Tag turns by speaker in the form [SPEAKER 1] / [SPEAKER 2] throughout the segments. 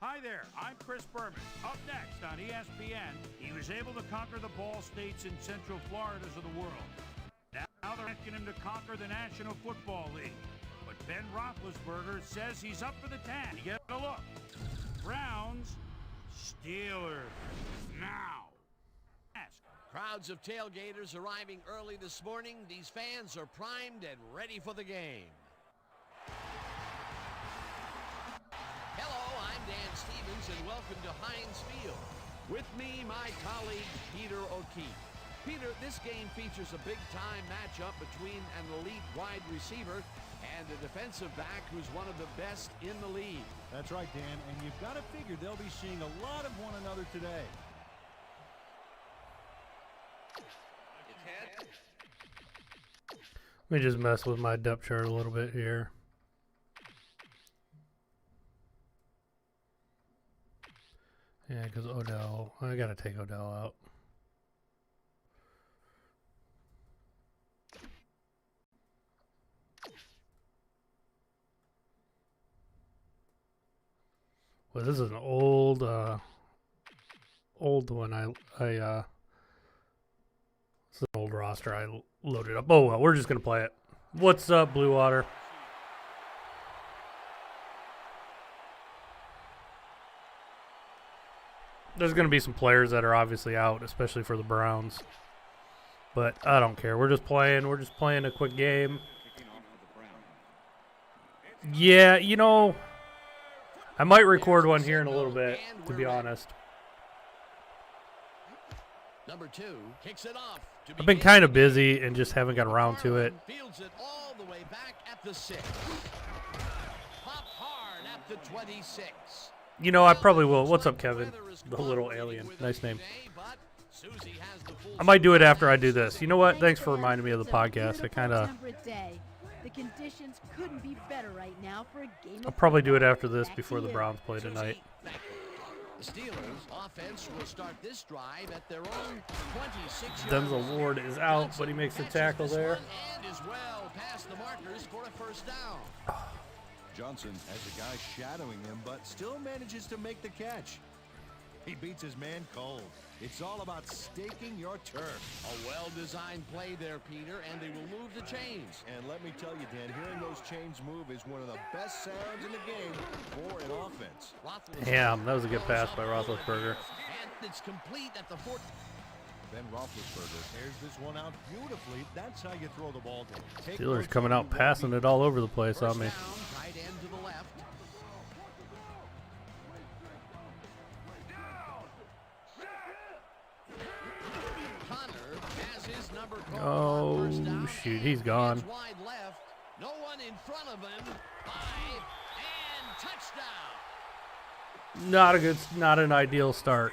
[SPEAKER 1] Hi there, I'm Chris Berman. Up next on ESPN, he was able to conquer the Ball States and Central Floridas of the world. Now they're asking him to conquer the National Football League. But Ben Roethlisberger says he's up for the task. You get a look. Browns, Steelers, now.
[SPEAKER 2] Crowds of tailgaters arriving early this morning. These fans are primed and ready for the game. Hello, I'm Dan Stevens, and welcome to Heinz Field. With me, my colleague, Peter O'Keefe. Peter, this game features a big-time matchup between an elite wide receiver and a defensive back who's one of the best in the league.
[SPEAKER 3] That's right, Dan, and you've got to figure they'll be seeing a lot of one another today.
[SPEAKER 4] Let me just mess with my depth chart a little bit here. Yeah, because Odell, I got to take Odell out. Well, this is an old one. This is an old roster I loaded up. Oh, well, we're just going to play it. What's up, Blue Water? There's going to be some players that are obviously out, especially for the Browns. But I don't care. We're just playing. We're just playing a quick game. Yeah, you know, I might record one here in a little bit, to be honest.
[SPEAKER 2] Number 2 kicks it off.
[SPEAKER 4] I've been kind of busy and just haven't got around to it.
[SPEAKER 2] Fields it all the way back at the 6. Pop hard at the 26.
[SPEAKER 4] You know, I probably will. What's up, Kevin? The little alien. Nice name. I might do it after I do this. You know what? Thanks for reminding me of the podcast. I kind of...
[SPEAKER 5] The conditions couldn't be better right now for a game.
[SPEAKER 4] I'll probably do it after this before the Browns play tonight.
[SPEAKER 2] The Steelers offense will start this drive at their own 26.
[SPEAKER 4] Denzel Ward is out, but he makes the tackle there.
[SPEAKER 2] And is well past the markers for a first down.
[SPEAKER 3] Johnson has a guy shadowing him, but still manages to make the catch. He beats his man cold. It's all about staking your turf.
[SPEAKER 2] A well-designed play there, Peter, and they will move the chains.
[SPEAKER 3] And let me tell you, Dan, hearing those chains move is one of the best sounds in the game for an offense.
[SPEAKER 4] Damn, that was a good pass by Roethlisberger.
[SPEAKER 2] And it's complete at the 4.
[SPEAKER 3] Ben Roethlisberger tears this one out beautifully. That's how you throw the ball down.
[SPEAKER 4] Steelers coming out passing it all over the place on me.
[SPEAKER 2] Down, tight end to the left.
[SPEAKER 4] Oh, shoot, he's gone.
[SPEAKER 2] Wide left. No one in front of him. 5 and touchdown.
[SPEAKER 4] Not an ideal start.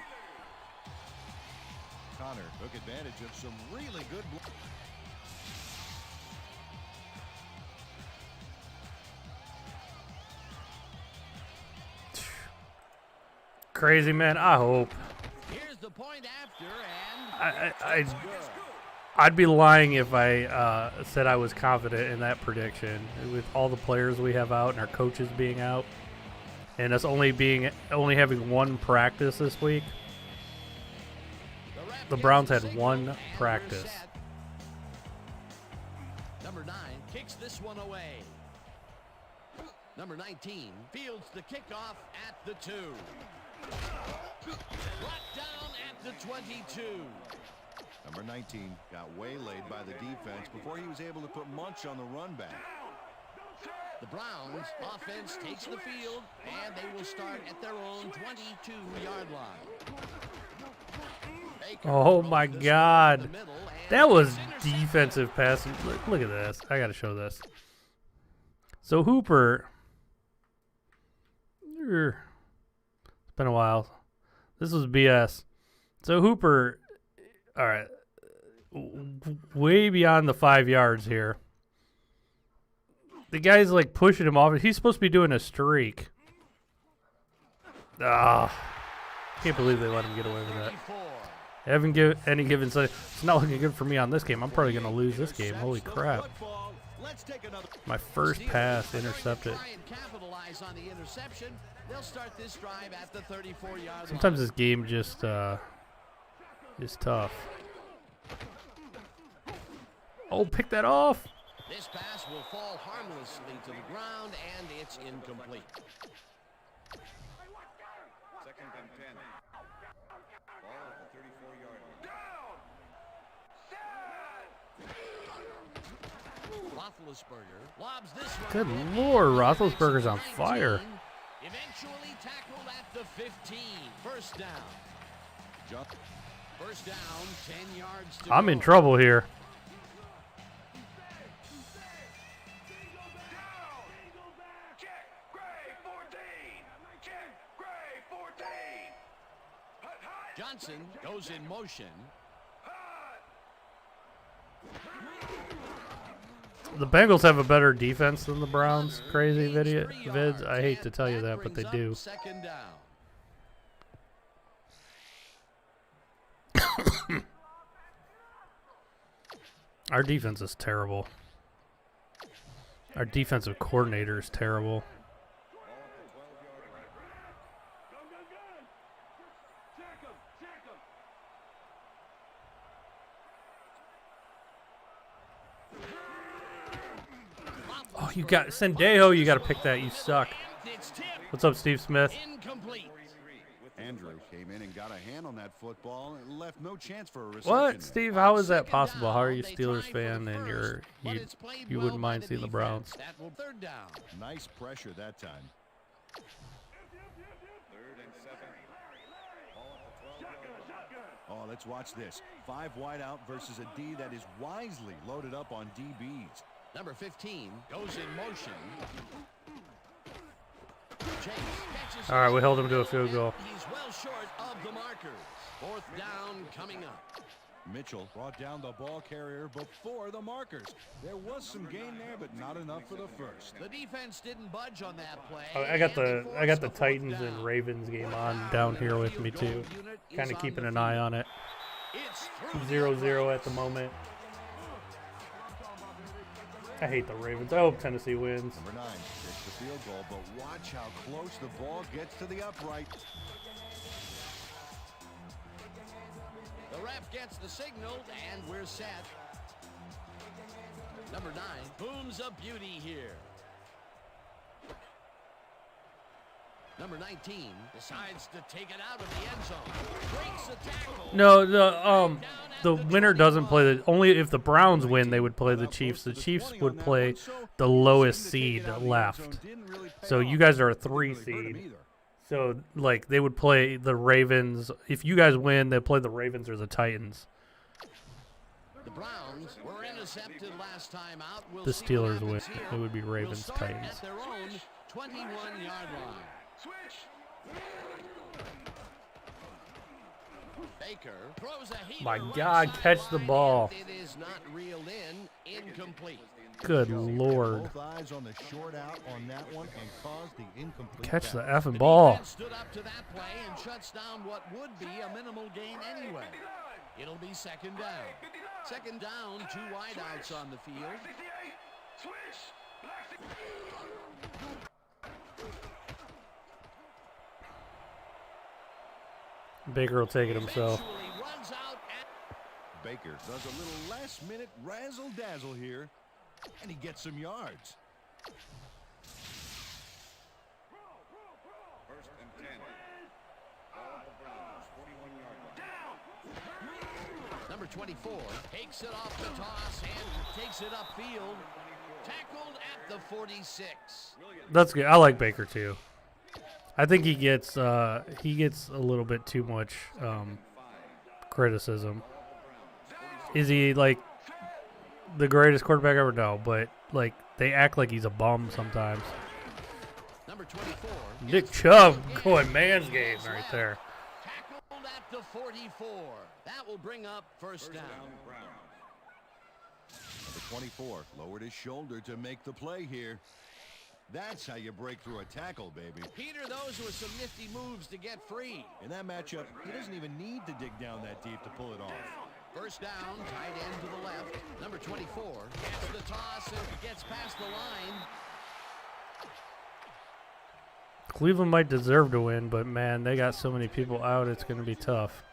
[SPEAKER 3] Connor took advantage of some really good
[SPEAKER 4] Crazy, man. I hope.
[SPEAKER 2] Here's the point after, and
[SPEAKER 4] I'd be lying if I said I was confident in that prediction. With all the players we have out and our coaches being out, and us only having one practice this week. The Browns had one practice.
[SPEAKER 2] Number 9 kicks this one away. Number 19 fields the kickoff at the 2. Brought down at the 22.
[SPEAKER 3] Number 19 got waylaid by the defense before he was able to put Munch on the run back.
[SPEAKER 2] The Browns offense takes the field, and they will start at their own 22-yard line.
[SPEAKER 4] Oh my God, that was defensive passing. Look at this. I got to show this. So Hooper, it's been a while. This was BS. So Hooper, all right, way beyond the 5 yards here. The guy's like pushing him off. He's supposed to be doing a streak. Can't believe they let him get away with that. I haven't given any given. So it's not looking good for me on this game. I'm probably going to lose this game. Holy crap. My first pass intercepted.
[SPEAKER 2] capitalize on the interception. They'll start this drive at the 34-yard line.
[SPEAKER 4] Sometimes this game just is tough. Oh, pick that off.
[SPEAKER 2] This pass will fall harmlessly to the ground, and it's incomplete.
[SPEAKER 6] Second and 10. Ball at the 34-yard line.
[SPEAKER 2] Roethlisberger lobs this one.
[SPEAKER 4] Good Lord, Roethlisberger's on fire.
[SPEAKER 2] Eventually tackled at the 15. First down. First down, 10 yards to
[SPEAKER 4] I'm
[SPEAKER 2] go.
[SPEAKER 4] in trouble here.
[SPEAKER 2] Johnson goes in motion.
[SPEAKER 4] The Bengals have a better defense than the Browns. Crazy vids. I hate to tell you that, but they do.
[SPEAKER 2] Second down.
[SPEAKER 4] Our defense is terrible. Our defensive coordinator is terrible. Oh, you got Sendejo. You got to pick that. You suck. What's up, Steve Smith?
[SPEAKER 2] Incomplete.
[SPEAKER 3] Andrew came in and got a hand on that football and left no chance for a reception.
[SPEAKER 4] What, Steve? How is that possible? How are you a Steelers fan and you wouldn't mind seeing the Browns?
[SPEAKER 2] Third down.
[SPEAKER 3] Nice pressure that time.
[SPEAKER 6] Third and 7. Ball at the 12-yard line.
[SPEAKER 3] Oh, let's watch this. 5 wide out versus a D that is wisely loaded up on DBs.
[SPEAKER 2] Number 15 goes in motion.
[SPEAKER 4] All right, we held him to a field goal.
[SPEAKER 2] He's well short of the markers. Fourth down coming up.
[SPEAKER 3] Mitchell brought down the ball carrier before the markers. There was some gain there, but not enough for the first.
[SPEAKER 2] The defense didn't budge on that play.
[SPEAKER 4] I got the Titans and Ravens game on down here with me too. Kind of keeping an eye on it. 0-0 at the moment. I hate the Ravens. I hope Tennessee wins.
[SPEAKER 3] Number 9 takes the field goal, but watch how close the ball gets to the upright.
[SPEAKER 2] The ref gets the signal, and we're set. Number 9 booms a beauty here. Number 19 decides to take it out of the end zone. Breaks the tackle.
[SPEAKER 4] No, the winner doesn't play the. Only if the Browns win, they would play the Chiefs. The Chiefs would play the lowest seed left. So you guys are a 3 seed. So like they would play the Ravens. If you guys win, they play the Ravens or the Titans.
[SPEAKER 2] The Browns were intercepted last time out. We'll
[SPEAKER 4] The
[SPEAKER 2] see what
[SPEAKER 4] Steelers
[SPEAKER 2] happens
[SPEAKER 4] win.
[SPEAKER 2] here.
[SPEAKER 4] It would be Ravens,
[SPEAKER 2] We'll start
[SPEAKER 4] Titans.
[SPEAKER 2] at their own 21-yard line. Baker throws a heater
[SPEAKER 4] My
[SPEAKER 2] right
[SPEAKER 4] God, catch the
[SPEAKER 2] sideline,
[SPEAKER 4] ball.
[SPEAKER 2] and it is not reeled in. Incomplete.
[SPEAKER 4] Good Lord.
[SPEAKER 3] Both eyes on the short out on that one and caused the incomplete
[SPEAKER 4] Catch the
[SPEAKER 3] pass.
[SPEAKER 4] effing ball.
[SPEAKER 2] Defense stood up to that play and shuts down what would be a minimal gain anyway. It'll be second down. Second down, 2 wideouts on the field.
[SPEAKER 4] Baker will take it himself.
[SPEAKER 2] Eventually runs out at
[SPEAKER 3] Baker does a little last-minute razzle-dazzle here, and he gets some yards.
[SPEAKER 6] First and 10. Ball at the Browns, 41-yard line.
[SPEAKER 2] number 24 takes it off the toss and takes it upfield. Tackled at the 46.
[SPEAKER 4] That's good. I like Baker too. I think he gets a little bit too much criticism. Is he like the greatest quarterback ever? No, but like they act like he's a bum sometimes.
[SPEAKER 2] Number 24.
[SPEAKER 4] Nick Chubb going man's game right there.
[SPEAKER 2] Tackled at the 44. That will bring up first down.
[SPEAKER 3] Number 24 lowered his shoulder to make the play here. That's how you break through a tackle, baby.
[SPEAKER 2] Peter, those were some nifty moves to get free.
[SPEAKER 3] In that matchup, he doesn't even need to dig down that deep to pull it off.
[SPEAKER 2] First down, tight end to the left. Number 24 gets the toss and gets past the line.
[SPEAKER 4] Cleveland might deserve to win, but man, they got so many people out, it's going to be tough.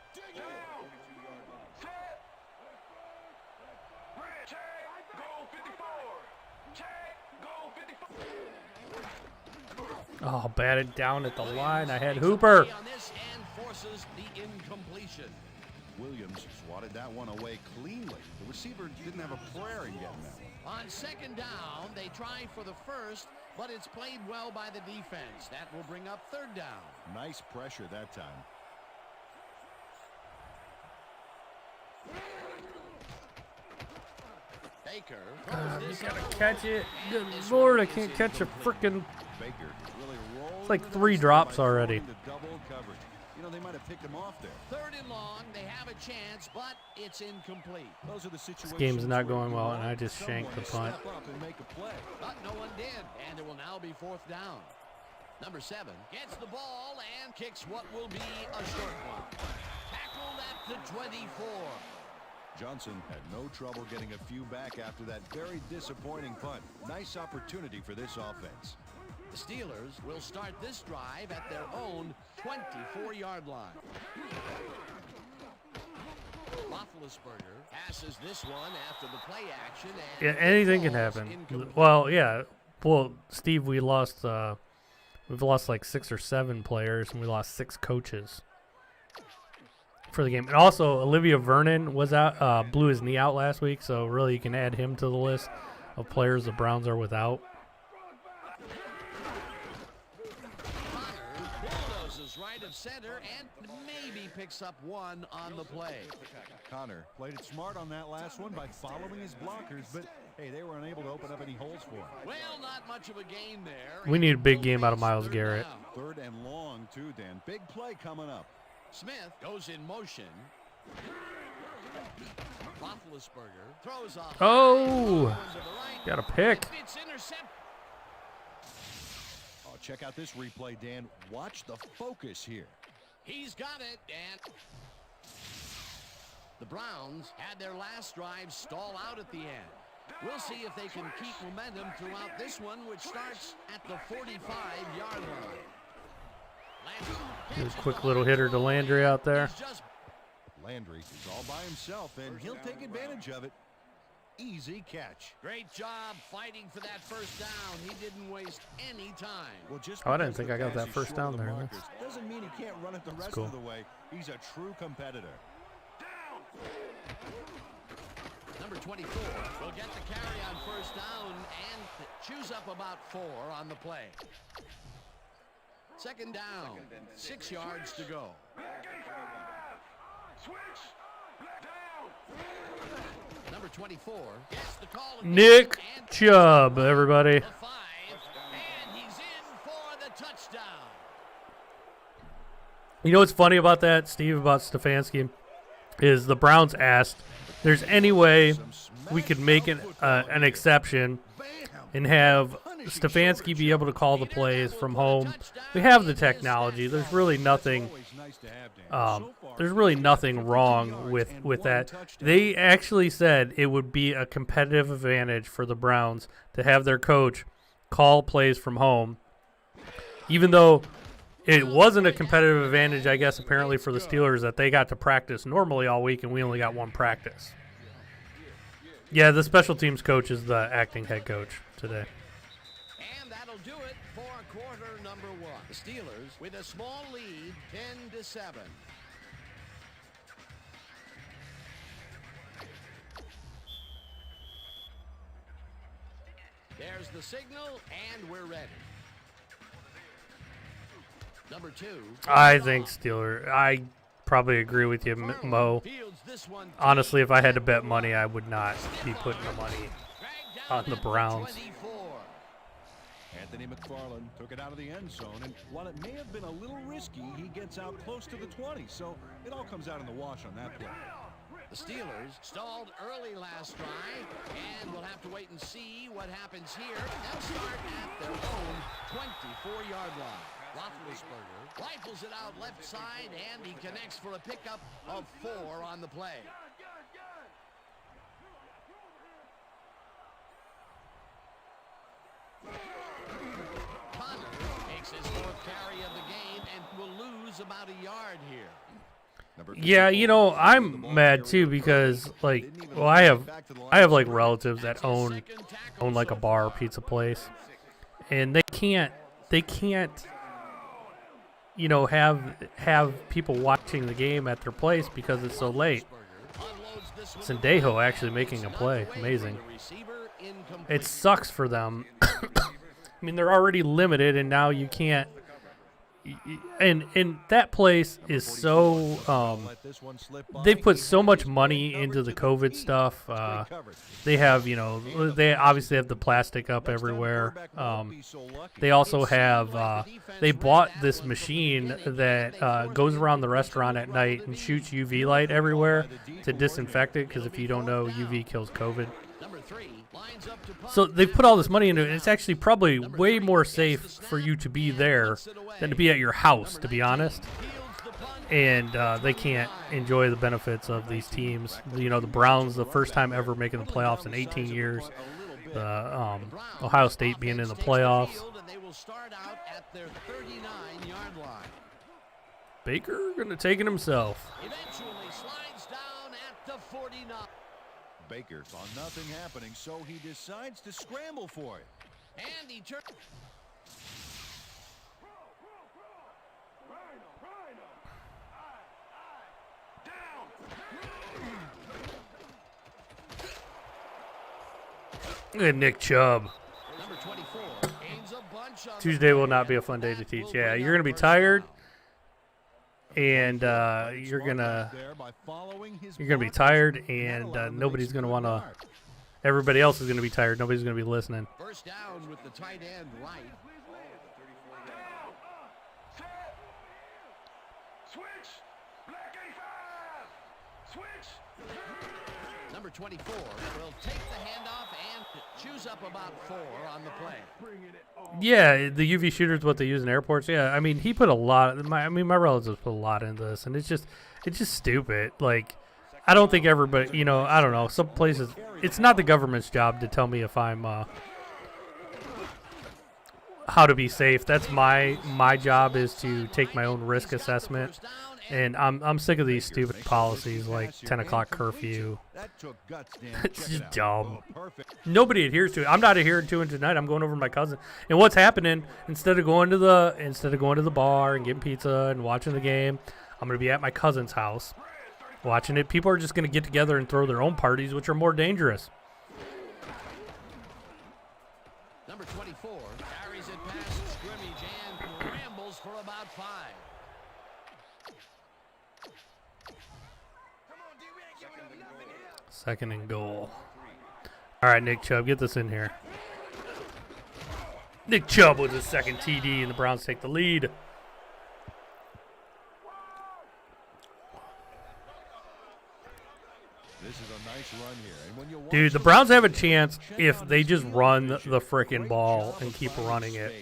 [SPEAKER 4] Oh, batted down at the line. I had Hooper.
[SPEAKER 2] On this and forces the incompletion.
[SPEAKER 3] Williams swatted that one away cleanly. The receiver didn't have a prayer in getting that one.
[SPEAKER 2] On second down, they try for the first, but it's played well by the defense. That will bring up third down.
[SPEAKER 3] Nice pressure that time.
[SPEAKER 2] Baker.
[SPEAKER 4] You gotta catch it. Good Lord, I can't catch a freaking.
[SPEAKER 3] Baker really rolled.
[SPEAKER 4] It's like 3 drops already.
[SPEAKER 3] Double coverage. You know, they might have picked him off there.
[SPEAKER 2] Third and long, they have a chance, but it's incomplete.
[SPEAKER 3] Those are the situations.
[SPEAKER 4] This game's not
[SPEAKER 3] where
[SPEAKER 4] going
[SPEAKER 3] you
[SPEAKER 4] well,
[SPEAKER 3] want
[SPEAKER 4] and I just shanked the
[SPEAKER 3] someone
[SPEAKER 4] punt.
[SPEAKER 3] to step up and make a play.
[SPEAKER 2] But no one did, and it will now be fourth down. Number 7 gets the ball and kicks what will be a short one. Tackled at the 24.
[SPEAKER 3] Johnson had no trouble getting a few back after that very disappointing punt. Nice opportunity for this offense.
[SPEAKER 2] The Steelers will start this drive at their own 24-yard line. Roethlisberger passes this one after the play action. And
[SPEAKER 4] Yeah, anything can happen.
[SPEAKER 2] incomplete.
[SPEAKER 4] Well, yeah. Well, Steve, we've lost like 6 or 7 players, and we lost 6 coaches for the game. And also, Olivia Vernon was out, blew his knee out last week, so really you can add him to the list of players the Browns are without.
[SPEAKER 2] Connor bulldozes right of center and maybe picks up one on the play.
[SPEAKER 3] Connor played it smart on that last one by following his blockers, but hey, they were unable to open up any holes for him.
[SPEAKER 2] Well, not much of a gain there.
[SPEAKER 4] We need a big game out of Myles Garrett.
[SPEAKER 3] Third and long, too, Dan. Big play coming up.
[SPEAKER 2] Smith goes in motion. Roethlisberger throws off.
[SPEAKER 4] Oh, got a pick.
[SPEAKER 2] It's intercepted.
[SPEAKER 3] Oh, check out this replay, Dan. Watch the focus here.
[SPEAKER 2] He's got it, and the Browns had their last drive stall out at the end. We'll see if they can keep momentum throughout this one, which starts at the 45-yard line.
[SPEAKER 4] There's a quick little hitter to Landry out there.
[SPEAKER 3] Landry is all by himself, and he'll take advantage of it. Easy catch.
[SPEAKER 2] Great job fighting for that first down. He didn't waste any time.
[SPEAKER 3] Well, just
[SPEAKER 4] Oh, I didn't
[SPEAKER 3] because
[SPEAKER 4] think
[SPEAKER 3] the
[SPEAKER 4] I got
[SPEAKER 3] pass
[SPEAKER 4] that
[SPEAKER 3] is
[SPEAKER 4] first
[SPEAKER 3] short
[SPEAKER 4] down
[SPEAKER 3] of the
[SPEAKER 4] there.
[SPEAKER 3] markers doesn't mean he can't run it the rest
[SPEAKER 4] cool.
[SPEAKER 3] of the way. He's a true competitor.
[SPEAKER 2] Number 24 will get the carry on first down and chews up about 4 on the play. Second down, 6 yards to go. Number 24 gets the call.
[SPEAKER 4] Nick Chubb, everybody.
[SPEAKER 2] The 5, and he's in for the touchdown.
[SPEAKER 4] You know what's funny about that, Steve, about Stefanski, is the Browns asked, there's any way we could make an exception and have Stefanski be able to call the plays from home. We have the technology. There's really nothing. There's really nothing wrong with that. They actually said it would be a competitive advantage for the Browns to have their coach call plays from home, even though it wasn't a competitive advantage, I guess, apparently for the Steelers that they got to practice normally all week and we only got one practice. Yeah, the special teams coach is the acting head coach today.
[SPEAKER 2] And that'll do it for quarter number 1. The Steelers with a small lead, 10-7. There's the signal, and we're ready. Number 2.
[SPEAKER 4] I think Steelers. I probably agree with you, Mo.
[SPEAKER 2] Fields this one.
[SPEAKER 4] Honestly, if I had to bet money, I would not be putting the money
[SPEAKER 2] Dragged
[SPEAKER 4] on
[SPEAKER 2] down
[SPEAKER 4] the
[SPEAKER 2] at
[SPEAKER 4] Browns.
[SPEAKER 2] 24.
[SPEAKER 3] Anthony McFarland took it out of the end zone, and while it may have been a little risky, he gets out close to the 20, so it all comes out in the wash on that play.
[SPEAKER 2] The Steelers stalled early last drive, and we'll have to wait and see what happens here. They'll start at their own 24-yard line. Roethlisberger rifles it out left side, and he connects for a pickup of 4 on the play. Connor makes his 4th carry. lose about a yard here.
[SPEAKER 4] Yeah, you know, I'm mad too because like, well, I have like relatives that own like a bar or pizza place, and they can't, you know, have people watching the game at their place because it's so late. Sendejo actually making a play, amazing. It sucks for them. I mean, they're already limited, and now you can't. And that place is so they've put so much money into the COVID stuff. They have, you know, they obviously have the plastic up everywhere. They also have they bought this machine that goes around the restaurant at night and shoots UV light everywhere to disinfect it, because if you don't know, UV kills COVID. So they've put all this money into it, and it's actually probably way more safe for you to be there than to be at your house, to be honest. And they can't enjoy the benefits of these teams. You know, the Browns, the first time ever making the playoffs in 18 years. The Ohio State being in the playoffs. Baker going to take it himself.
[SPEAKER 2] Eventually slides down at the 49.
[SPEAKER 3] Baker saw nothing happening, so he decides to scramble for it.
[SPEAKER 2] And he turns.
[SPEAKER 4] Look at Nick Chubb.
[SPEAKER 2] Number 24 gains a bunch on
[SPEAKER 4] Tuesday will not be a fun day to teach. Yeah, you're going to be tired, and you're gonna be tired, and nobody's gonna want to. Everybody else is gonna be tired. Nobody's gonna be listening.
[SPEAKER 2] First down with the tight end right. Number 24 will take the handoff and choose up about 4 on the play.
[SPEAKER 4] Yeah, the UV shooter is what they use in airports. Yeah, I mean, he put a lot. My relatives put a lot into this, and it's just stupid. Like, I don't think everybody, you know, I don't know. Some places, it's not the government's job to tell me if I'm how to be safe. That's my job is to take my own risk assessment. And I'm sick of these stupid policies like 10 o'clock curfew. It's just dumb. Nobody adheres to it. I'm not adhering to it tonight. I'm going over to my cousin. And what's happening, instead of going to the bar and getting pizza and watching the game, I'm going to be at my cousin's house watching it. People are just going to get together and throw their own parties, which are more dangerous.
[SPEAKER 2] Number 24 carries it past scrimmage and rambles for about 5.
[SPEAKER 4] Second and goal. All right, Nick Chubb, get this in here. Nick Chubb with his second TD, and the Browns take the lead.
[SPEAKER 3] This is a nice run here. And when you watch
[SPEAKER 4] Dude, the Browns have a chance if they just run the frickin' ball and keep running it.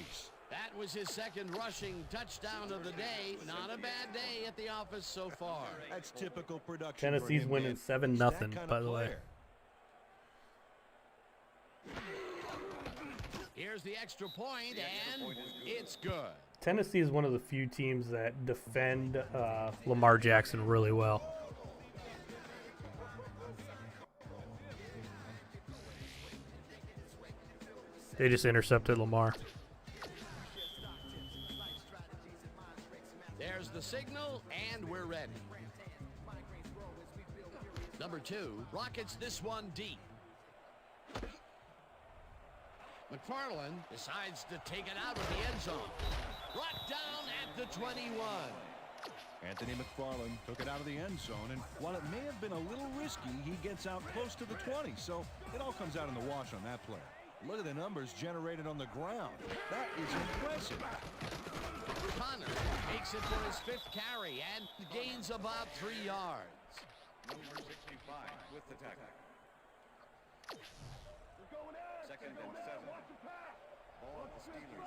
[SPEAKER 2] That was his second rushing touchdown of the day. Not a bad day at the office so far.
[SPEAKER 3] That's typical production.
[SPEAKER 4] Tennessee's winning 7-0, by the way.
[SPEAKER 2] Here's the extra point, and it's good.
[SPEAKER 4] Tennessee is one of the few teams that defend Lamar Jackson really well. They just intercepted Lamar.
[SPEAKER 2] There's the signal, and we're ready. Number 2 rockets this one deep. McFarland decides to take it out of the end zone. Brought down at the 21.
[SPEAKER 3] Anthony McFarland took it out of the end zone, and while it may have been a little risky, he gets out close to the 20, so it all comes out in the wash on that play. Look at the numbers generated on the ground. That is impressive.
[SPEAKER 2] Connor makes it for his 5th carry and gains about 3 yards.
[SPEAKER 6] Number 65 with the tackle. Second and 7. Ball at the Steelers,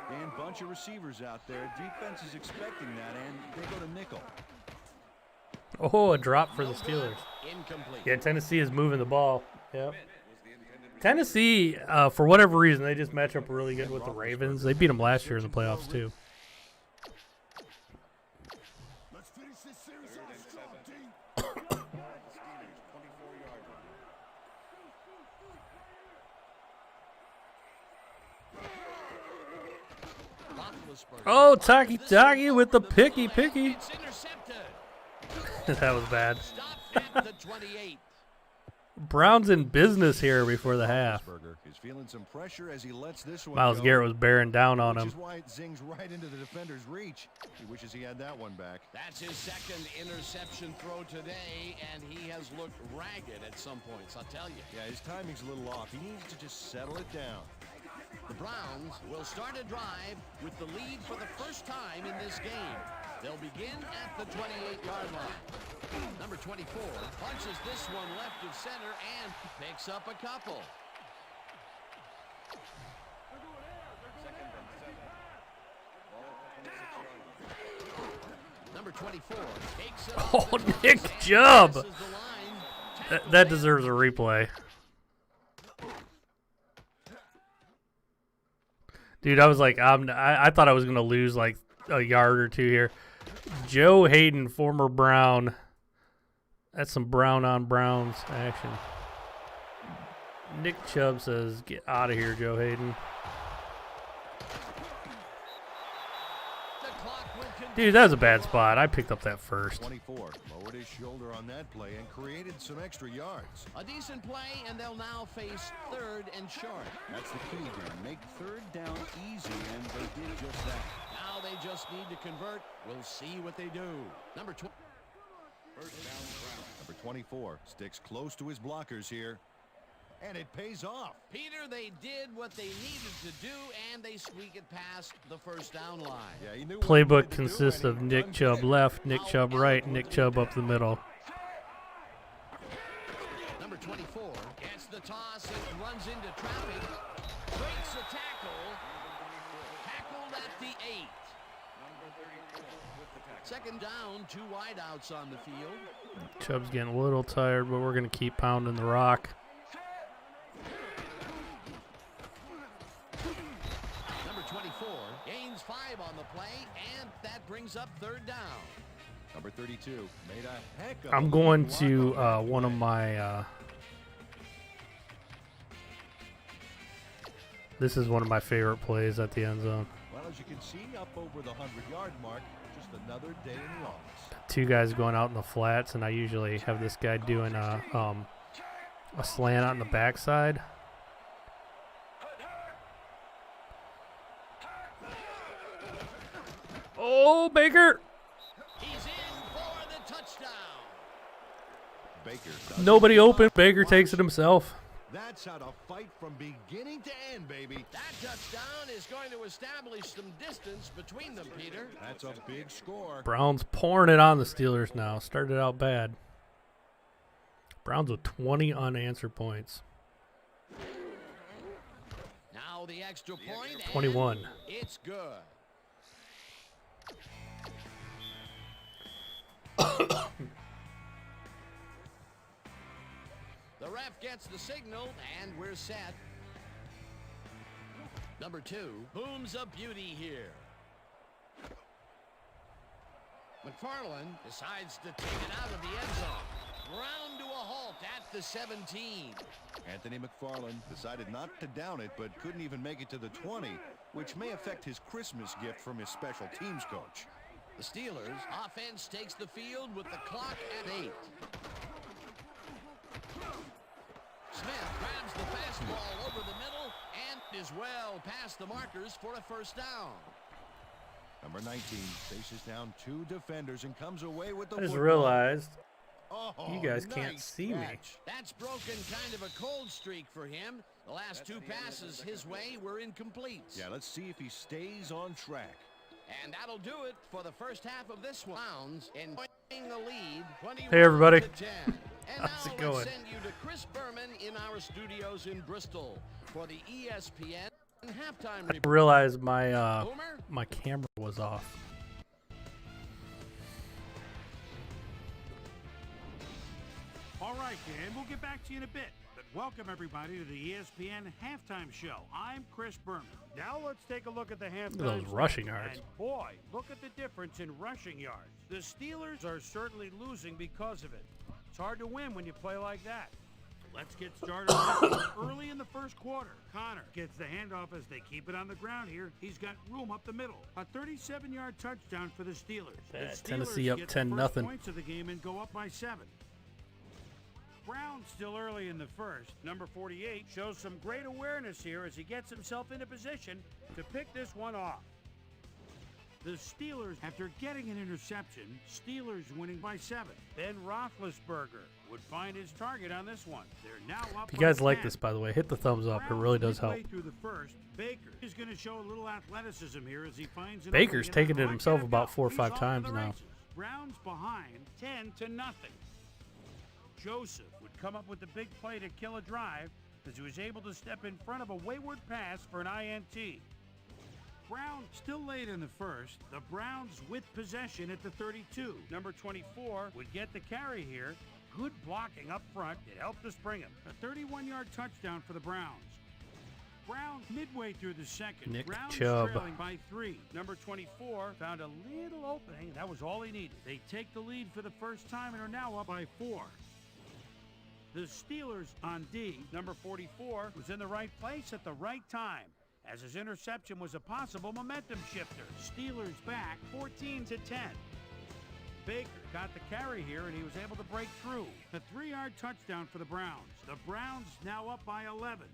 [SPEAKER 6] 24.
[SPEAKER 3] And bunch of receivers out there. Defense is expecting that, and they go to nickel.
[SPEAKER 4] Oh, a drop for the Steelers.
[SPEAKER 2] Incomplete.
[SPEAKER 4] Yeah, Tennessee is moving the ball. Yep. Tennessee, for whatever reason, they just match up really good with the Ravens. They beat them last year in the playoffs, too.
[SPEAKER 2] Roethlisberger.
[SPEAKER 4] Oh, Taki with the picky.
[SPEAKER 2] It's intercepted.
[SPEAKER 4] That was bad.
[SPEAKER 2] Stopped at the 28.
[SPEAKER 4] Browns in business here before the half.
[SPEAKER 3] Roethlisberger is feeling some pressure as he lets this one
[SPEAKER 4] Myles
[SPEAKER 3] go,
[SPEAKER 4] Garrett was bearing down on
[SPEAKER 3] which
[SPEAKER 4] him.
[SPEAKER 3] is why it zings right into the defender's reach. He wishes he had that one back.
[SPEAKER 2] That's his second interception throw today, and he has looked ragged at some points, I'll tell you.
[SPEAKER 3] Yeah, his timing's a little off. He needs to just settle it down.
[SPEAKER 2] The Browns will start a drive with the lead for the first time in this game. They'll begin at the 28-yard line. Number 24 punches this one left of center and picks up a couple. Number 24 takes it.
[SPEAKER 4] Oh, Nick Chubb. That deserves a replay. Dude, I was like, I thought I was going to lose like a yard or two here. Joe Hayden, former Brown. That's some Brown on Browns action. Nick Chubb says, get out of here, Joe Hayden. Dude, that was a bad spot. I picked up that first.
[SPEAKER 3] 24 lowered his shoulder on that play and created some extra yards.
[SPEAKER 2] A decent play, and they'll now face third and short.
[SPEAKER 3] That's the key here. Make third down easy, and they did just that.
[SPEAKER 2] Now they just need to convert. We'll see what they do. Number 20.
[SPEAKER 6] First down, Brown.
[SPEAKER 3] Number 24 sticks close to his blockers here, and it pays off.
[SPEAKER 2] Peter, they did what they needed to do, and they squeak it past the first down line.
[SPEAKER 3] Yeah, he knew what he
[SPEAKER 4] Playbook
[SPEAKER 3] wanted to do,
[SPEAKER 4] consists
[SPEAKER 3] and
[SPEAKER 4] of
[SPEAKER 3] he
[SPEAKER 4] Nick
[SPEAKER 3] done
[SPEAKER 4] Chubb
[SPEAKER 3] it.
[SPEAKER 4] left, Nick Chubb right, Nick Chubb up the middle.
[SPEAKER 2] Number 24 gets the toss and runs into traffic. Breaks a tackle. Tackled at the 8. Second down, 2 wideouts on the field.
[SPEAKER 4] Chubb's getting a little tired, but we're going to keep pounding the rock.
[SPEAKER 2] Number 24 gains 5 on the play, and that brings up third down.
[SPEAKER 3] Number 32 made a heck of
[SPEAKER 4] I'm
[SPEAKER 3] a
[SPEAKER 4] going
[SPEAKER 3] block
[SPEAKER 4] to
[SPEAKER 3] on that
[SPEAKER 4] one of
[SPEAKER 3] play.
[SPEAKER 4] my this is one of my favorite plays at the end zone.
[SPEAKER 3] Well, as you can see, up over the 100-yard mark, just another day in the office.
[SPEAKER 4] Two guys going out in the flats, and I usually have this guy doing a slant out in the backside. Oh, Baker!
[SPEAKER 2] He's in for the touchdown.
[SPEAKER 3] Baker does
[SPEAKER 4] Nobody
[SPEAKER 3] it.
[SPEAKER 4] open. Baker takes it himself.
[SPEAKER 3] That's how to fight from beginning to end, baby.
[SPEAKER 2] That touchdown is going to establish some distance between them, Peter.
[SPEAKER 3] That's a big score.
[SPEAKER 4] Browns pouring it on the Steelers now. Started out bad. Browns with 20 unanswered points.
[SPEAKER 2] Now the extra point. and
[SPEAKER 4] 21.
[SPEAKER 2] It's good. The ref gets the signal, and we're set. Number 2 booms a beauty here. McFarland decides to take it out of the end zone. Ground to a halt at the 17.
[SPEAKER 3] Anthony McFarland decided not to down it, but couldn't even make it to the 20, which may affect his Christmas gift from his special teams coach.
[SPEAKER 2] The Steelers offense takes the field with the clock at 8. Smith grabs the fastball over the middle and is well past the markers for a first down.
[SPEAKER 3] Number 19 faces down 2 defenders and comes away with the
[SPEAKER 4] I just
[SPEAKER 3] football.
[SPEAKER 4] realized
[SPEAKER 3] Oh,
[SPEAKER 4] you guys can't
[SPEAKER 3] nice
[SPEAKER 4] see me.
[SPEAKER 3] catch.
[SPEAKER 2] That's broken kind of a cold streak for him. The last 2 passes his way were incomplete.
[SPEAKER 3] Yeah, let's see if he stays on track.
[SPEAKER 2] And that'll do it for the first half of this one. Browns enjoying the lead. 21
[SPEAKER 4] Hey, everybody.
[SPEAKER 2] to 10. And
[SPEAKER 4] How's
[SPEAKER 2] now
[SPEAKER 4] it going?
[SPEAKER 2] let's send you to Chris Berman in our studios in Bristol for the ESPN halftime
[SPEAKER 4] I
[SPEAKER 2] report.
[SPEAKER 4] realized
[SPEAKER 2] Boomer?
[SPEAKER 4] my camera was off.
[SPEAKER 1] All right, Dan, we'll get back to you in a bit. But welcome, everybody, to the ESPN Halftime Show. I'm Chris Berman. Now let's take a look at the halftime
[SPEAKER 4] those
[SPEAKER 1] stats.
[SPEAKER 4] rushing yards.
[SPEAKER 1] And boy, look at the difference in rushing yards. The Steelers are certainly losing because of it. It's hard to win when you play like that. Let's get started on this one early in the first quarter. Connor gets the handoff as they keep it on the ground here. He's got room up the middle. A 37-yard touchdown for the Steelers. The Steelers
[SPEAKER 4] Tennessee up
[SPEAKER 1] get the
[SPEAKER 4] 10-0.
[SPEAKER 1] first points of the game and go up by 7. Brown still early in the first. Number 48 shows some great awareness here as he gets himself into position to pick this one off. The Steelers, after getting an interception, Steelers winning by 7. Ben Roethlisberger would find his target on this one. They're now up.
[SPEAKER 4] If you guys
[SPEAKER 1] by
[SPEAKER 4] like
[SPEAKER 1] 10.
[SPEAKER 4] this, by the way, hit the thumbs up. It really does help.
[SPEAKER 1] Midway through the first, Baker is going to show a little athleticism here as he finds an
[SPEAKER 4] Baker's
[SPEAKER 1] opening
[SPEAKER 4] taken
[SPEAKER 1] in
[SPEAKER 4] it
[SPEAKER 1] the
[SPEAKER 4] himself
[SPEAKER 1] pocket.
[SPEAKER 4] about 4 or
[SPEAKER 1] He's
[SPEAKER 4] 5
[SPEAKER 1] off to
[SPEAKER 4] times
[SPEAKER 1] the
[SPEAKER 4] now.
[SPEAKER 1] races. Browns behind 10-0. Joseph would come up with the big play to kill a drive as he was able to step in front of a wayward pass for an INT. Brown still late in the first. The Browns with possession at the 32. Number 24 would get the carry here. Good blocking up front. It helped us bring him. A 31-yard touchdown for the Browns. Browns midway through the second.
[SPEAKER 4] Nick
[SPEAKER 1] Browns
[SPEAKER 4] Chubb.
[SPEAKER 1] trailing by 3. Number 24 found a little opening. That was all he needed. They take the lead for the first time and are now up by 4. The Steelers on D. Number 44 was in the right place at the right time, as his interception was a possible momentum shifter. Steelers back 14-10. Baker got the carry here, and he was able to break through. A 3-yard touchdown for the Browns. The Browns now up by 11.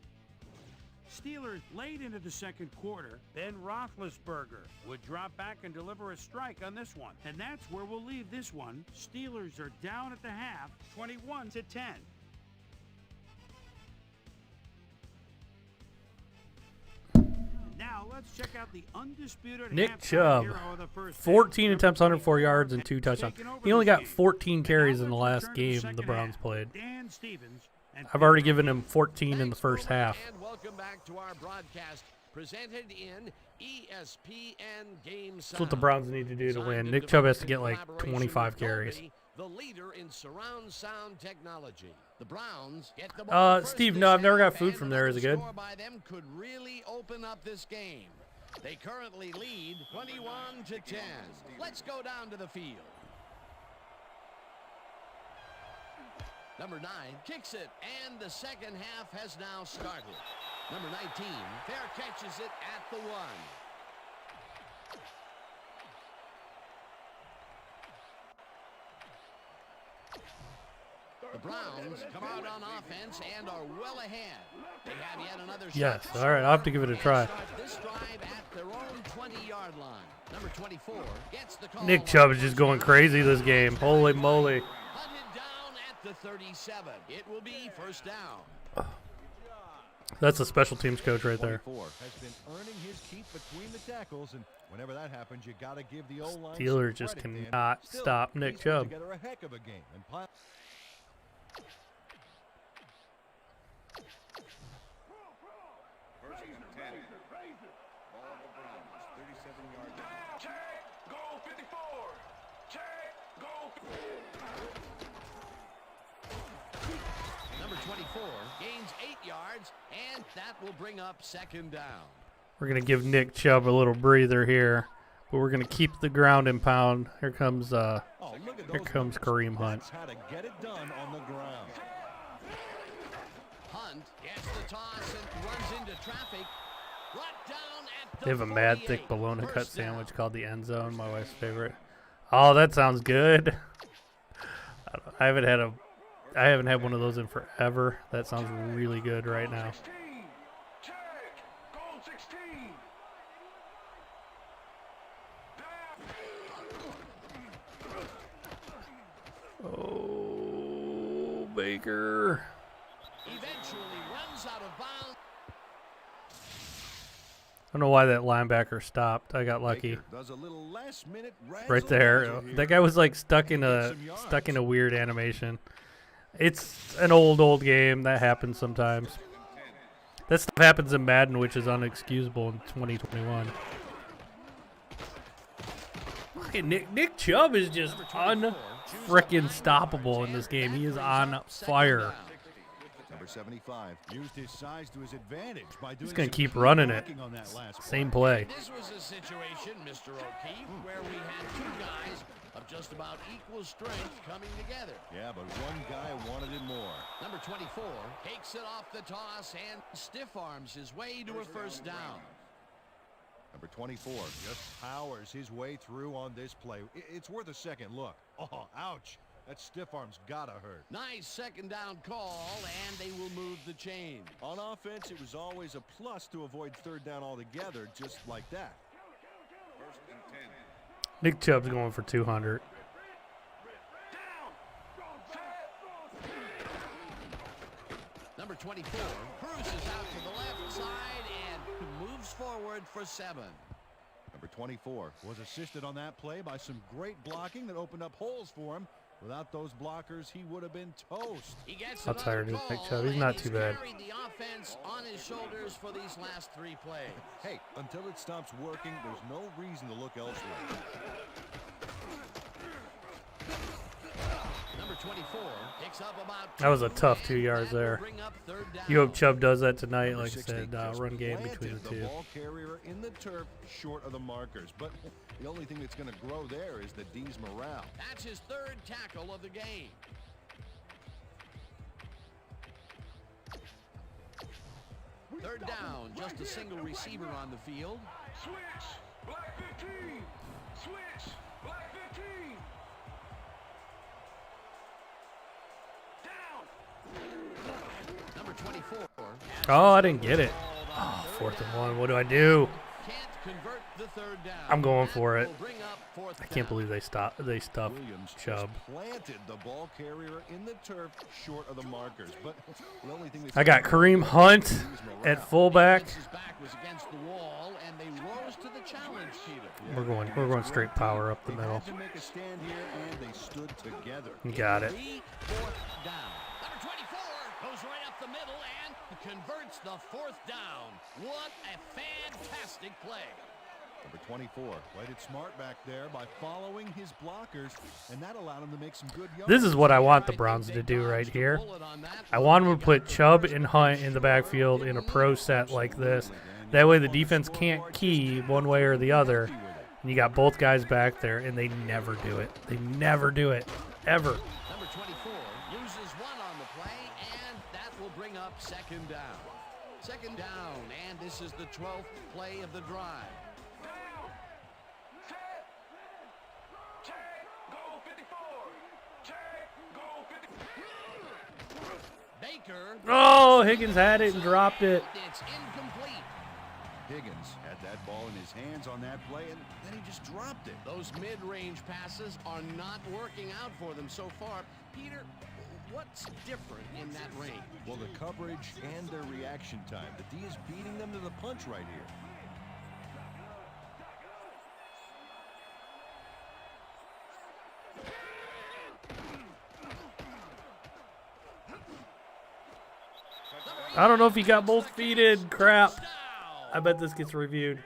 [SPEAKER 1] Steelers late into the second quarter. Ben Roethlisberger would drop back and deliver a strike on this one. And that's where we'll leave this one. Steelers are down at the half, 21-10. Now let's check out the undisputed
[SPEAKER 4] Nick
[SPEAKER 1] halftime
[SPEAKER 4] Chubb,
[SPEAKER 1] hero of the first half.
[SPEAKER 4] 14 attempts, 104 yards, and 2 touchdowns.
[SPEAKER 1] Taking over
[SPEAKER 4] He only
[SPEAKER 1] this
[SPEAKER 4] got
[SPEAKER 1] game.
[SPEAKER 4] 14 carries in the
[SPEAKER 1] Now
[SPEAKER 4] last
[SPEAKER 1] let's return to
[SPEAKER 4] game
[SPEAKER 1] second
[SPEAKER 4] the Browns
[SPEAKER 1] half.
[SPEAKER 4] played.
[SPEAKER 1] Dan Stevens and
[SPEAKER 4] I've already given him 14 in the
[SPEAKER 2] Thanks,
[SPEAKER 4] first
[SPEAKER 2] Boomer,
[SPEAKER 4] half.
[SPEAKER 2] And welcome back to our broadcast presented in ESPN Game
[SPEAKER 4] That's what the
[SPEAKER 2] Sound.
[SPEAKER 4] Browns need to do to
[SPEAKER 2] Designed
[SPEAKER 4] win.
[SPEAKER 2] and
[SPEAKER 4] Nick Chubb has
[SPEAKER 2] developed
[SPEAKER 4] to
[SPEAKER 2] in
[SPEAKER 4] get like
[SPEAKER 2] collaboration
[SPEAKER 4] 25
[SPEAKER 2] with
[SPEAKER 4] carries.
[SPEAKER 2] Dolby, the leader in surround sound technology. The Browns get the ball first
[SPEAKER 4] Steve,
[SPEAKER 2] this
[SPEAKER 4] no, I've never got
[SPEAKER 2] half,
[SPEAKER 4] food
[SPEAKER 2] and
[SPEAKER 4] from there. Is it good?
[SPEAKER 2] another score by them could really open up this game. They currently lead 21-10. Let's go down to the field. Number 9 kicks it, and the second half has now started. Number 19, fair catches it at the 1. The Browns come out on offense and are well ahead. They have yet another
[SPEAKER 4] Yes.
[SPEAKER 2] shot.
[SPEAKER 4] All right, I'll have to give it a
[SPEAKER 2] And
[SPEAKER 4] try.
[SPEAKER 2] start this drive at their own 20-yard line. Number 24 gets the call.
[SPEAKER 4] Nick Chubb is just going crazy this game. Holy moly.
[SPEAKER 2] Hunted down at the 37. It will be first down.
[SPEAKER 4] That's a special teams coach right there.
[SPEAKER 3] 24 has been earning his keep between the tackles, and whenever that happens, you got to give the O-line
[SPEAKER 4] Steelers
[SPEAKER 3] some
[SPEAKER 4] just
[SPEAKER 3] credit, Dan.
[SPEAKER 4] cannot
[SPEAKER 3] Still,
[SPEAKER 4] stop Nick
[SPEAKER 3] he's put
[SPEAKER 4] Chubb.
[SPEAKER 3] together a heck of a game and pile.
[SPEAKER 6] First and 10. Ball of the Browns, 37-yard line.
[SPEAKER 7] Check, goal 54. Check, goal.
[SPEAKER 2] Number 24 gains 8 yards, and that will bring up second down.
[SPEAKER 4] We're going to give Nick Chubb a little breather here, but we're going to keep the ground and pound. Here comes
[SPEAKER 3] Oh, look at
[SPEAKER 4] here
[SPEAKER 3] those
[SPEAKER 4] comes
[SPEAKER 3] numbers.
[SPEAKER 4] Kareem Hunt.
[SPEAKER 3] That's how to get it done on the ground.
[SPEAKER 2] Hunt gets the toss and runs into traffic. Brought down at the
[SPEAKER 4] They have a mad
[SPEAKER 2] 48.
[SPEAKER 4] thick bologna cut
[SPEAKER 2] First down.
[SPEAKER 4] sandwich called the end zone, my wife's favorite. Oh, that sounds good. I haven't had one of those in forever. That sounds really good right now.
[SPEAKER 7] 16. Check, goal 16.
[SPEAKER 4] Oh, Baker.
[SPEAKER 2] Eventually runs out of bounds.
[SPEAKER 4] I don't know why that linebacker stopped. I got lucky.
[SPEAKER 3] Baker does a little last-minute
[SPEAKER 4] Right there.
[SPEAKER 3] razzle-dazzle here.
[SPEAKER 4] That guy was like stuck in a weird animation. It's an old game. That happens sometimes. That stuff happens in Madden, which is unexcusable in 2021. Look at Nick Chubb is just
[SPEAKER 2] Number 24
[SPEAKER 4] unfrickin' stoppable in this game. He is on fire.
[SPEAKER 3] Number Number 75 used his size to his advantage by doing.
[SPEAKER 4] He's going
[SPEAKER 3] some
[SPEAKER 4] to keep
[SPEAKER 3] key
[SPEAKER 4] running it.
[SPEAKER 3] blocking on that last
[SPEAKER 4] Same
[SPEAKER 3] play.
[SPEAKER 4] play.
[SPEAKER 2] This was a situation, Mr. O'Keefe, where we had two guys of just about equal strength coming together.
[SPEAKER 3] Yeah, but one guy wanted it more.
[SPEAKER 2] Number 24 takes it off the toss and stiff arms his way to a first down.
[SPEAKER 3] Number 24 just powers his way through on this play. It's worth a second look. Oh, ouch. That stiff arm's gotta hurt.
[SPEAKER 2] Nice second down call, and they will move the chain.
[SPEAKER 3] On offense, it was always a plus to avoid third down altogether, just like that.
[SPEAKER 6] First and 10.
[SPEAKER 4] Nick Chubb's going for 200.
[SPEAKER 2] Number 24 cruises out to the left side and moves forward for 7.
[SPEAKER 3] Number 24 was assisted on that play by some great blocking that opened up holes for him. Without those blockers, he would have been toast.
[SPEAKER 2] He gets
[SPEAKER 4] How tired is Nick Chubb? He's not too bad.
[SPEAKER 2] Carried the offense on his shoulders for these last 3 plays.
[SPEAKER 3] Hey, until it stops working, there's no reason to look elsewhere.
[SPEAKER 2] Number 24 picks up about
[SPEAKER 4] That was a tough 2 yards there. You hope Chubb does that tonight,
[SPEAKER 3] Number
[SPEAKER 4] like I
[SPEAKER 3] 60
[SPEAKER 4] said,
[SPEAKER 3] just
[SPEAKER 4] run game between
[SPEAKER 3] planted
[SPEAKER 4] the two.
[SPEAKER 3] ball carrier in the turf short of the markers. But the only thing that's going to grow there is the D's morale.
[SPEAKER 2] That's his 3rd tackle of the game. Third down, just a single receiver on the field.
[SPEAKER 7] Switch, black 15. Switch, black 15. Down.
[SPEAKER 2] Number 24.
[SPEAKER 4] Oh, I didn't get it. Oh, 4th and 1. What do I do?
[SPEAKER 2] Can't convert the 3rd down.
[SPEAKER 4] I'm going for it.
[SPEAKER 2] Will bring up 4th
[SPEAKER 4] I can't
[SPEAKER 2] down.
[SPEAKER 4] believe they stuffed
[SPEAKER 3] Williams
[SPEAKER 4] Chubb.
[SPEAKER 3] just planted the ball carrier in the turf short of the markers. But the only thing that's
[SPEAKER 4] I got Kareem Hunt at fullback.
[SPEAKER 2] Defense's back was against the wall, and they rose to the challenge, Peter.
[SPEAKER 4] We're going straight power up the
[SPEAKER 3] They
[SPEAKER 4] middle.
[SPEAKER 3] had to make a stand here, and they stood together.
[SPEAKER 4] Got it.
[SPEAKER 2] 4th down. Number 24 goes right up the middle and converts the 4th down. What a fantastic play.
[SPEAKER 3] Number 24 played it smart back there by following his blockers, and that allowed him to make some good yards.
[SPEAKER 4] This is what I want the Browns to do right here. I want them to put Chubb and Hunt in the backfield in a pro set like this. That way the defense can't key one way or the other. And you got both guys back there, and they never do it. They never do it, ever.
[SPEAKER 2] Number 24 loses 1 on the play, and that will bring up 2nd down. 2nd down, and this is the 12th play of the drive.
[SPEAKER 7] Down. Set. Check. Go 54. Check. Go 54.
[SPEAKER 2] Baker.
[SPEAKER 4] Oh, Higgins had it and dropped it.
[SPEAKER 2] It's incomplete.
[SPEAKER 3] Higgins had that ball in his hands on that play, and then he just dropped it.
[SPEAKER 2] Those mid-range passes are not working out for them so far. Peter, what's different in that range?
[SPEAKER 3] Well, the coverage and their reaction time. The D is beating them to the punch right here.
[SPEAKER 4] I don't know if he got both feet in. Crap. I bet this gets reviewed.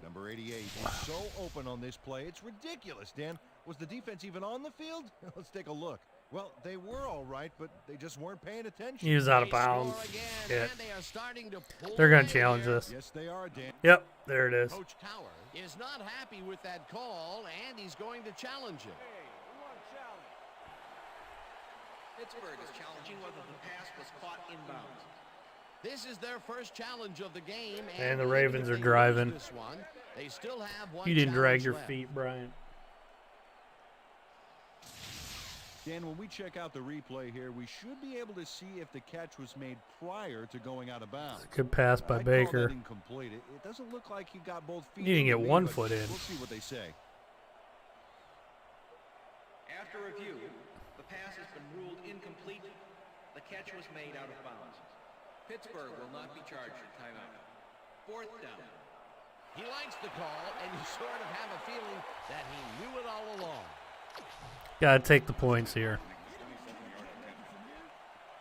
[SPEAKER 3] Number 88 is so open on this play. It's ridiculous, Dan. Was the defense even on the field? Let's take a look. Well, they were all right, but they just weren't paying attention.
[SPEAKER 4] He was out of
[SPEAKER 2] They score
[SPEAKER 4] bounds.
[SPEAKER 2] again,
[SPEAKER 4] Shit.
[SPEAKER 2] and they are starting to pull
[SPEAKER 4] They're going
[SPEAKER 2] away
[SPEAKER 4] to challenge
[SPEAKER 2] here.
[SPEAKER 4] this.
[SPEAKER 3] Yes, they are, Dan.
[SPEAKER 4] Yep, there it is.
[SPEAKER 2] Coach Tower is not happy with that call, and he's going to challenge it.
[SPEAKER 8] Pittsburgh is challenging whether the pass was caught inbounds.
[SPEAKER 2] This is their first challenge of the game.
[SPEAKER 4] And the
[SPEAKER 2] even
[SPEAKER 4] Ravens
[SPEAKER 2] if
[SPEAKER 4] are
[SPEAKER 2] they
[SPEAKER 4] driving.
[SPEAKER 2] lose this one, they still have one
[SPEAKER 4] You didn't drag
[SPEAKER 2] challenge
[SPEAKER 4] your
[SPEAKER 2] left.
[SPEAKER 4] feet, Brian.
[SPEAKER 3] Dan, when we check out the replay here, we should be able to see if the catch was made prior to going out of bounds.
[SPEAKER 4] Good pass by
[SPEAKER 3] I'd call
[SPEAKER 4] Baker.
[SPEAKER 3] that incomplete. It doesn't look like he got both feet.
[SPEAKER 4] He didn't
[SPEAKER 3] in
[SPEAKER 4] get
[SPEAKER 3] to me,
[SPEAKER 4] one
[SPEAKER 3] but
[SPEAKER 4] foot in.
[SPEAKER 3] We'll see what they say.
[SPEAKER 8] After review, the pass has been ruled incomplete. The catch was made out of bounds. Pittsburgh will not be charged with timeout. 4th down.
[SPEAKER 2] He likes the call, and you sort of have a feeling that he knew it all along.
[SPEAKER 4] Got to take the points here.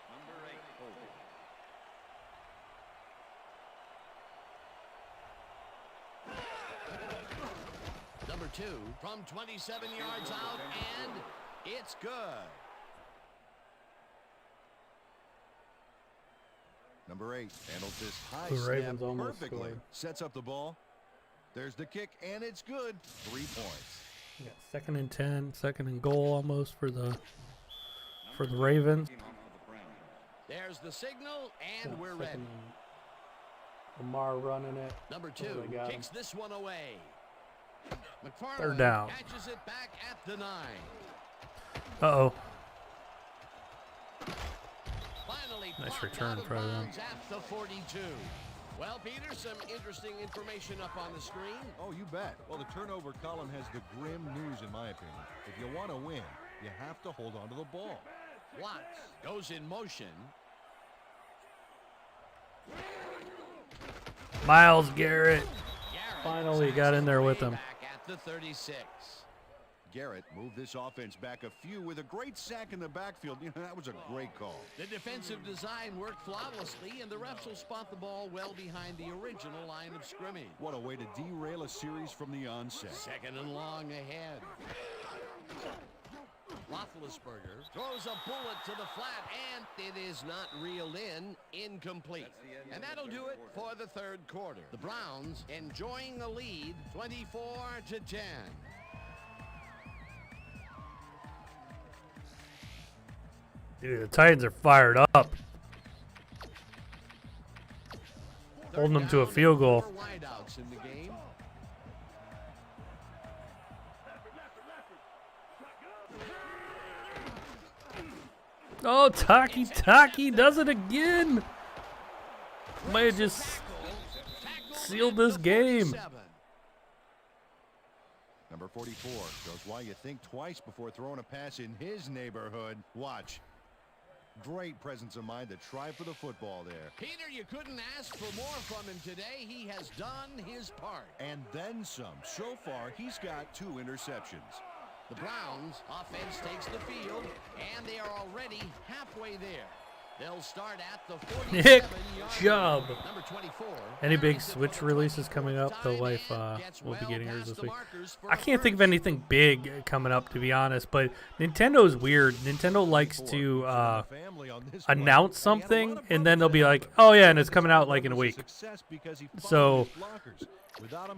[SPEAKER 6] Number 8 holding.
[SPEAKER 2] Number 2 from 27 yards out, and it's good.
[SPEAKER 3] Number 8 handles this high
[SPEAKER 4] The
[SPEAKER 3] snap
[SPEAKER 4] Ravens almost
[SPEAKER 3] perfectly.
[SPEAKER 4] scored.
[SPEAKER 3] Sets up the ball. There's the kick, and it's good. 3 points.
[SPEAKER 4] Yeah, 2nd and 10, 2nd and goal almost for the Ravens.
[SPEAKER 2] There's the signal, and we're ready.
[SPEAKER 4] Lamar running it.
[SPEAKER 2] Number
[SPEAKER 4] Oh,
[SPEAKER 2] 2
[SPEAKER 4] they got
[SPEAKER 2] kicks this one away. McFarland
[SPEAKER 4] 3rd down.
[SPEAKER 2] catches it back at the 9.
[SPEAKER 4] Uh-oh.
[SPEAKER 2] Finally
[SPEAKER 4] Nice
[SPEAKER 2] popped
[SPEAKER 4] return
[SPEAKER 2] out of
[SPEAKER 4] for them.
[SPEAKER 2] bounds at the 42. Well, Peter, some interesting information up on the screen.
[SPEAKER 3] Oh, you bet. Well, the turnover column has the grim news, in my opinion. If you want to win, you have to hold on to the ball.
[SPEAKER 2] Watts goes in motion.
[SPEAKER 4] Myles Garrett.
[SPEAKER 2] Garrett
[SPEAKER 4] Finally got in there with him.
[SPEAKER 2] back at the 36.
[SPEAKER 3] Garrett moved this offense back a few with a great sack in the backfield. You know, that was a great call.
[SPEAKER 2] The defensive design worked flawlessly, and the refs will spot the ball well behind the original line of scrimmage.
[SPEAKER 3] What a way to derail a series from the onset.
[SPEAKER 2] 2nd and long ahead. Roethlisberger throws a bullet to the flat, and it is not reeled in. Incomplete. And that'll do it for the 3rd quarter. The Browns enjoying a lead, 24-10.
[SPEAKER 4] Dude, the Titans are fired up. Holding them to a field goal.
[SPEAKER 2] 4 wideouts in the game.
[SPEAKER 4] Oh, Taki does it again. Might have just sealed this game.
[SPEAKER 3] Number 44 shows why you think twice before throwing a pass in his neighborhood. Watch. Great presence of mind to try for the football there.
[SPEAKER 2] Peter, you couldn't ask for more from him today. He has done his part.
[SPEAKER 3] And then some. So far, he's got 2 interceptions.
[SPEAKER 2] The Browns offense takes the field, and they are already halfway there. They'll start at the 47-yard
[SPEAKER 4] job.
[SPEAKER 2] line. Number 24.
[SPEAKER 4] Any big Switch releases coming up? The wife will be getting hers this week. I can't think of anything big coming up, to be honest, but Nintendo is weird. Nintendo likes to announce something, and then they'll be like, oh yeah, and it's coming out like in a week. So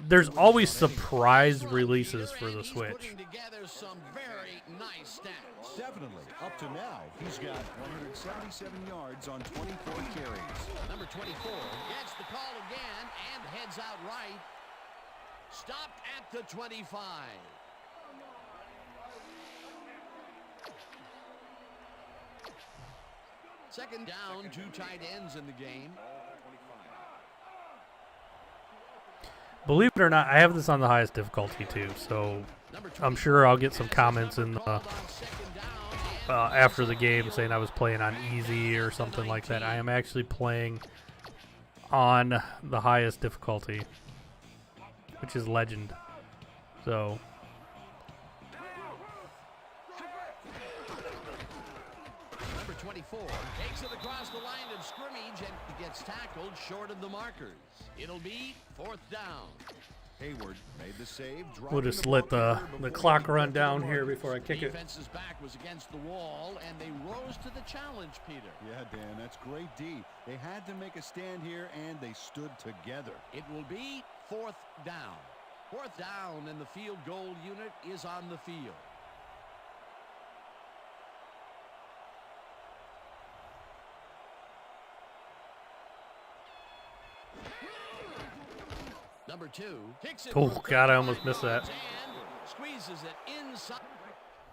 [SPEAKER 4] there's always surprise releases for the Switch.
[SPEAKER 2] Putting together some very nice stats.
[SPEAKER 3] Definitely. Up to now, he's got 177 yards on 24 carries.
[SPEAKER 2] Number 24 gets the call again and heads out right. Stopped at the 25. Second down, 2 tight ends in the game.
[SPEAKER 4] Believe it or not, I have this on the highest difficulty too, so I'm sure I'll get some comments in the after the game saying I was playing on easy or something like that. I am actually playing on the highest difficulty, which is legend. So
[SPEAKER 2] Number 24 takes it across the line of scrimmage and gets tackled short of the markers. It'll be 4th down.
[SPEAKER 3] Hayward made the save.
[SPEAKER 4] we'll just let the clock run down here before I kick it.
[SPEAKER 2] Defense's back was against the wall, and they rose to the challenge, Peter.
[SPEAKER 3] Yeah, Dan, that's great D. They had to make a stand here, and they stood together.
[SPEAKER 2] It will be 4th down. 4th down, and the field goal unit is on the field. Number 2 kicks it.
[SPEAKER 4] Oh God, I almost missed that.
[SPEAKER 2] And squeezes it inside.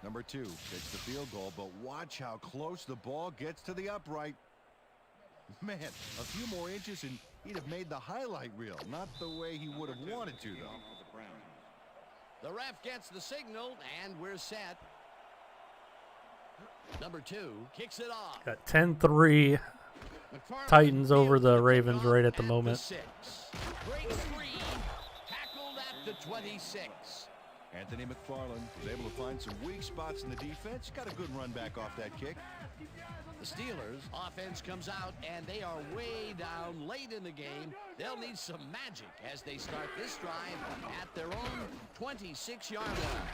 [SPEAKER 3] Number 2 takes the field goal, but watch how close the ball gets to the upright. Man, a few more inches and he'd have made the highlight reel. Not the way he would have wanted to, though.
[SPEAKER 2] The ref gets the signal, and we're set. Number 2 kicks it off.
[SPEAKER 4] Got 10-3 Titans over the Ravens right at the moment.
[SPEAKER 2] 6. Breaks free. Tackled at the 26.
[SPEAKER 3] Anthony McFarland was able to find some weak spots in the defense. Got a good run back off that kick.
[SPEAKER 2] The Steelers offense comes out, and they are way down late in the game. They'll need some magic as they start this drive at their own 26-yard line.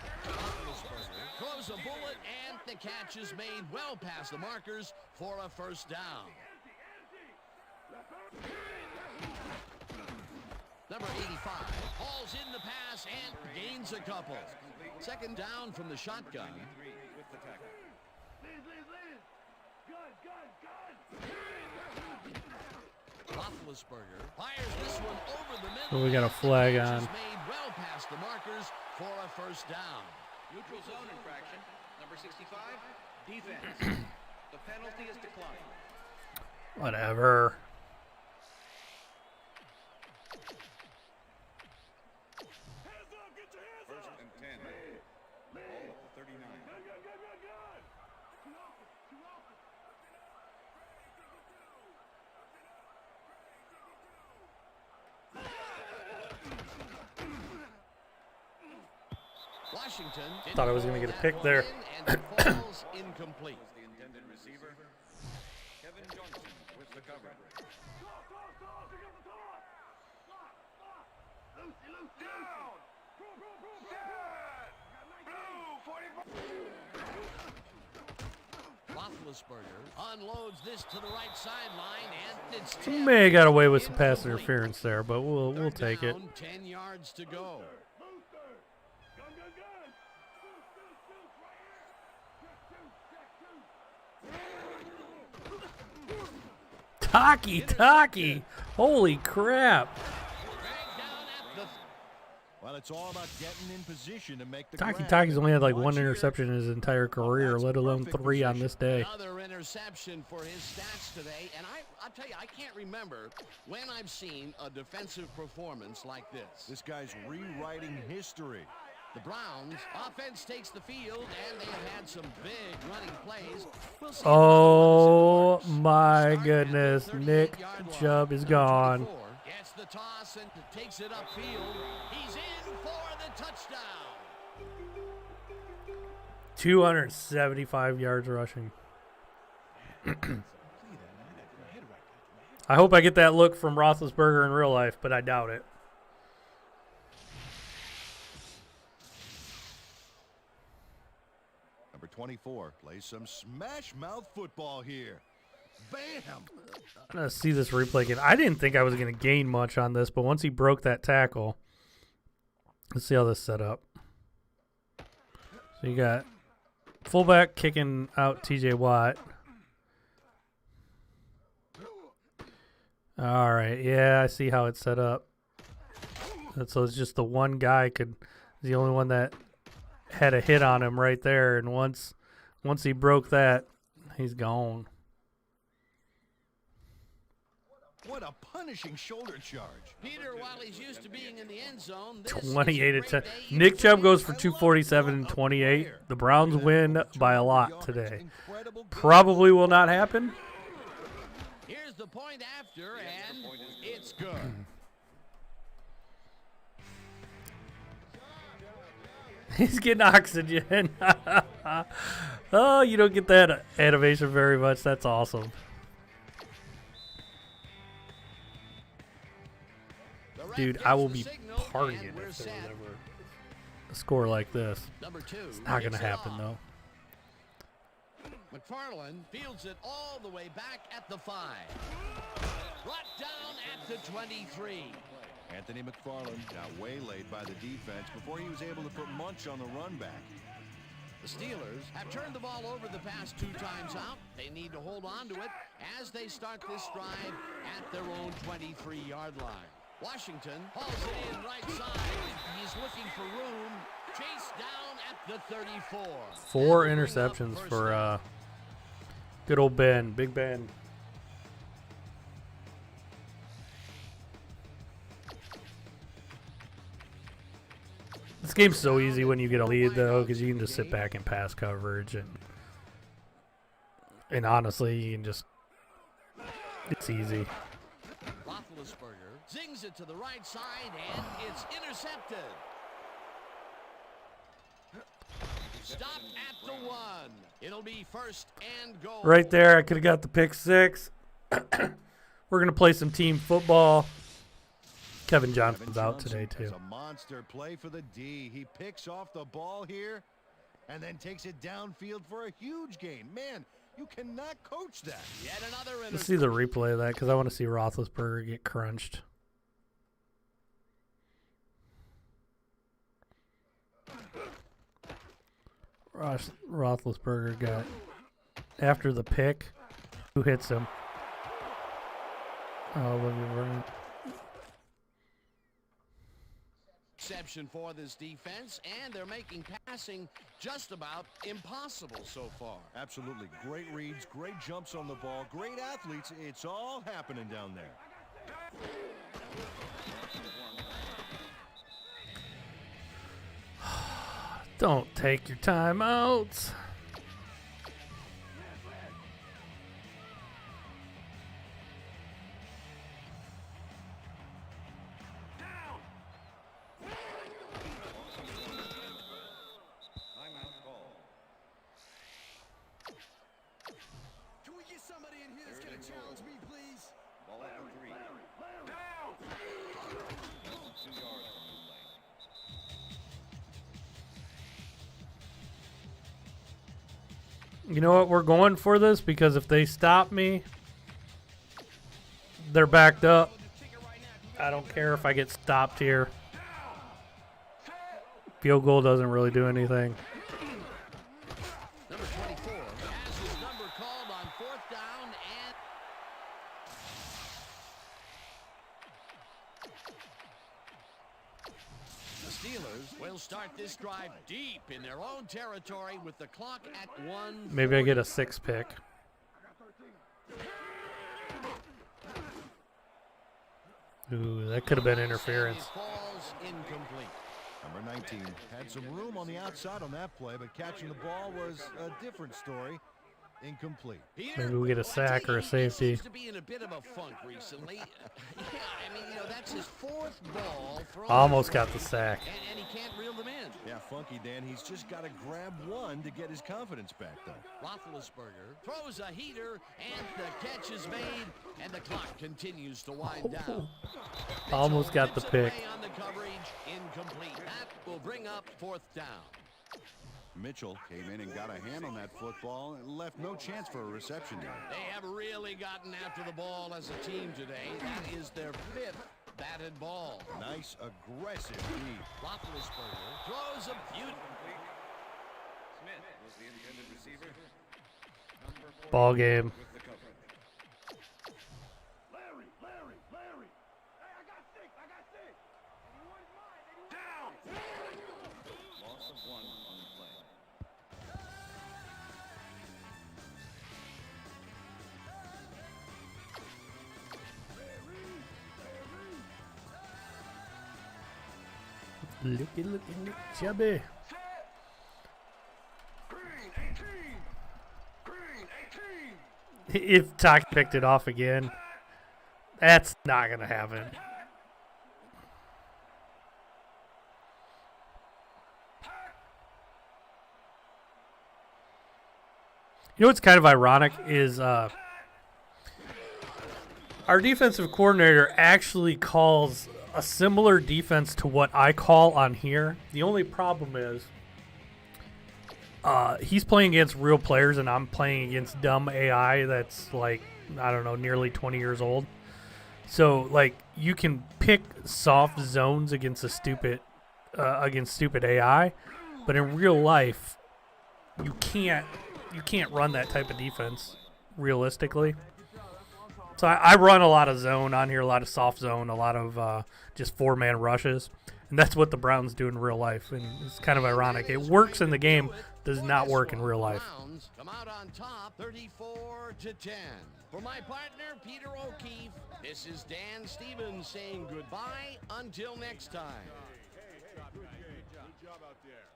[SPEAKER 2] Throws a bullet, and the catch is made well past the markers for a 1st down. Number 85 hauls in the pass and gains a couple. Second down from the shotgun.
[SPEAKER 6] With the tackle.
[SPEAKER 2] Roethlisberger fires this one over the middle.
[SPEAKER 4] So we got a flag on.
[SPEAKER 2] Made well past the markers for a first down.
[SPEAKER 8] Neutral zone infraction. Number 65, defense. The penalty is declined.
[SPEAKER 4] Whatever.
[SPEAKER 6] First and 10. Ball at the 39.
[SPEAKER 2] Washington
[SPEAKER 4] Thought I was going to get a pick there.
[SPEAKER 2] and it falls incomplete.
[SPEAKER 6] The intended receiver, Kevin Johnson with the cover.
[SPEAKER 2] Roethlisberger unloads this to the right sideline, and it's
[SPEAKER 4] We may have got away with some pass interference there, but we'll
[SPEAKER 2] Third
[SPEAKER 4] take it.
[SPEAKER 2] down, 10 yards to go.
[SPEAKER 4] Taki. Holy crap.
[SPEAKER 2] Dragged down at the
[SPEAKER 3] Well, it's all about getting in position to make the
[SPEAKER 4] Taki's
[SPEAKER 3] grab.
[SPEAKER 4] only had like
[SPEAKER 3] Watch
[SPEAKER 4] one
[SPEAKER 3] here.
[SPEAKER 4] interception in his entire career,
[SPEAKER 3] That's
[SPEAKER 4] let alone
[SPEAKER 3] perfect
[SPEAKER 4] 3 on
[SPEAKER 3] position.
[SPEAKER 4] this day.
[SPEAKER 2] Another interception for his stats today, and I'll tell you, I can't remember when I've seen a defensive performance like this.
[SPEAKER 3] This guy's rewriting history.
[SPEAKER 2] The Browns offense takes the field, and they have had some big running plays. We'll see
[SPEAKER 4] Oh
[SPEAKER 2] if the
[SPEAKER 4] my
[SPEAKER 2] Start at the
[SPEAKER 4] goodness, Nick
[SPEAKER 2] 38-yard line.
[SPEAKER 4] Chubb is
[SPEAKER 2] Number
[SPEAKER 4] gone.
[SPEAKER 2] 24 gets the toss and takes it upfield. He's in for the touchdown.
[SPEAKER 4] 275 yards rushing. I hope I get that look from Roethlisberger in real life, but I doubt it.
[SPEAKER 3] Number 24 plays some smash mouth football here. Bam!
[SPEAKER 4] I'm going to see this replay again. I didn't think I was going to gain much on this, but once he broke that tackle, let's see how this set up. So you got fullback kicking out TJ Watt. All right, yeah, I see how it's set up. And so it's just the one guy the only one that had a hit on him right there, and once he broke that, he's gone.
[SPEAKER 3] What a punishing shoulder charge.
[SPEAKER 2] Peter, while he's used to being in the end zone,
[SPEAKER 4] 28 to 10. Nick Chubb goes for 247 and 28. The Browns win by a lot today. Probably will not happen.
[SPEAKER 2] Here's the point after, and it's good.
[SPEAKER 4] He's getting oxygen. Oh, you don't get that animation very much. That's awesome. Dude, I will be partying if there was ever a score like this.
[SPEAKER 2] Number 2.
[SPEAKER 4] It's not going to happen, though.
[SPEAKER 2] McFarland fields it all the way back at the 5. Brought down at the 23.
[SPEAKER 3] Anthony McFarland got waylaid by the defense before he was able to put Munch on the run back.
[SPEAKER 2] The Steelers have turned the ball over the past 2 times out. They need to hold on to it as they start this drive at their own 23-yard line. Washington hauls it in right side. He's looking for room. Chased down at the 34.
[SPEAKER 4] 4 interceptions for good old Ben, Big Ben. This game's so easy when you get a lead, though, because you can just sit back and pass coverage, and honestly, you can just, it's easy.
[SPEAKER 2] Roethlisberger zings it to the right side, and it's intercepted. Stop at the 1. It'll be first and goal.
[SPEAKER 4] Right there, I could have got the pick 6. We're going to play some team football. Kevin Johnson's out today, too.
[SPEAKER 3] Has a monster play for the D. He picks off the ball here and then takes it downfield for a huge gain. Man, You cannot coach that.
[SPEAKER 2] Yet another
[SPEAKER 4] Let's see the replay of that because I want to see Roethlisberger get crunched. Roethlisberger got, after the pick, who hits him? Oh, Olivia Vernon.
[SPEAKER 2] Exception for this defense, and they're making passing just about impossible so far.
[SPEAKER 3] Absolutely. Great reads, great jumps on the ball, great athletes. It's all happening down there.
[SPEAKER 4] Don't take your time out.
[SPEAKER 6] Ball at the 3. Loss of 2 yards from the play.
[SPEAKER 4] You know what? We're going for this because if they stop me, they're backed up. I don't care if I get stopped here. Field goal doesn't really do anything.
[SPEAKER 2] Number 24 has his number called on 4th down, and the Steelers will start this drive deep in their own territory with the clock at 1.
[SPEAKER 4] Maybe I get a 6 pick. Ooh, that could have been interference.
[SPEAKER 2] Falls incomplete.
[SPEAKER 3] Number 19 had some room on the outside on that play, but catching the ball was a different story. Incomplete.
[SPEAKER 4] Maybe we get a sack or a safety.
[SPEAKER 2] He seems to be in a bit of a funk recently. Yeah, I mean, you know, that's his 4th ball thrown.
[SPEAKER 4] Almost got the sack.
[SPEAKER 2] And he can't reel them in.
[SPEAKER 3] Yeah, funky, Dan. He's just got to grab one to get his confidence back, though.
[SPEAKER 2] Roethlisberger throws a heater, and the catch is made, and the clock continues to wind down.
[SPEAKER 4] Almost got the pick.
[SPEAKER 2] Away on the coverage, incomplete. That will bring up 4th down.
[SPEAKER 6] Mitchell came in and got a hand on that football and left no chance for a reception there.
[SPEAKER 2] They have really gotten after the ball as a team today. That is their 5th batted ball.
[SPEAKER 3] Nice, aggressive lead.
[SPEAKER 2] Roethlisberger throws a beautiful.
[SPEAKER 6] Smith was the intended receiver. Number 4
[SPEAKER 4] Ball game.
[SPEAKER 6] with the coverage.
[SPEAKER 7] Larry. Hey, I got 6. Anyone's mine. Down.
[SPEAKER 6] Loss of 1 on the play.
[SPEAKER 4] Looky, chubby.
[SPEAKER 7] Green 18. Green 18.
[SPEAKER 4] If Taki picked it off again, that's not going to happen. You know what's kind of ironic is our defensive coordinator actually calls a similar defense to what I call on here. The only problem is he's playing against real players and I'm playing against dumb AI that's like, I don't know, nearly 20 years old. So like you can pick soft zones against stupid AI, but in real life you can't run that type of defense realistically. So I run a lot of zone on here, a lot of soft zone, a lot of just 4-man rushes. And that's what the Browns do in real life. And it's kind of ironic. It works in the game, does not work in real life.
[SPEAKER 2] Browns come out on top 34-10. For my partner, Peter O'Keefe, this is Dan Stevens saying goodbye until next time.
[SPEAKER 7] Good job out there.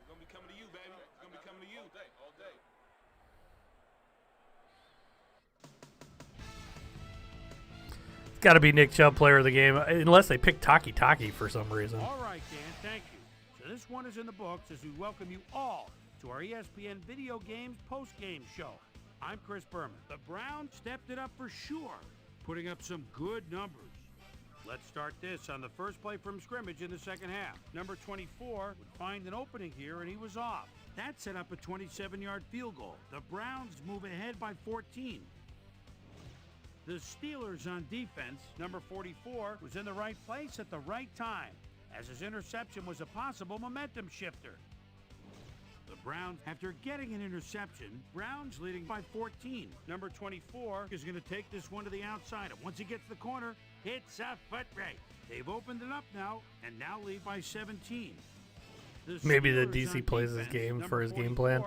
[SPEAKER 7] We're going to be coming to you, baby. We're going to be coming to you all day.
[SPEAKER 4] It's got to be Nick Chubb player of the game, unless they pick Taki for some reason.
[SPEAKER 1] All right, Dan, thank you. So this one is in the books as we welcome you all to our ESPN Video Games post-game show. I'm Chris Berman. The Browns stepped it up for sure, putting up some good numbers. Let's start this on the first play from scrimmage in the second half. Number 24 would find an opening here, and he was off. That set up a 27-yard field goal. The Browns move ahead by 14. The Steelers on defense, number 44, was in the right place at the right time, as his interception was a possible momentum shifter. The Browns, after getting an interception, Browns leading by 14. Number 24 is going to take this one to the outside, and once he gets the corner, it's a foot race. They've opened it up now, and now lead by 17.
[SPEAKER 4] Maybe the DC plays this game for his game plan.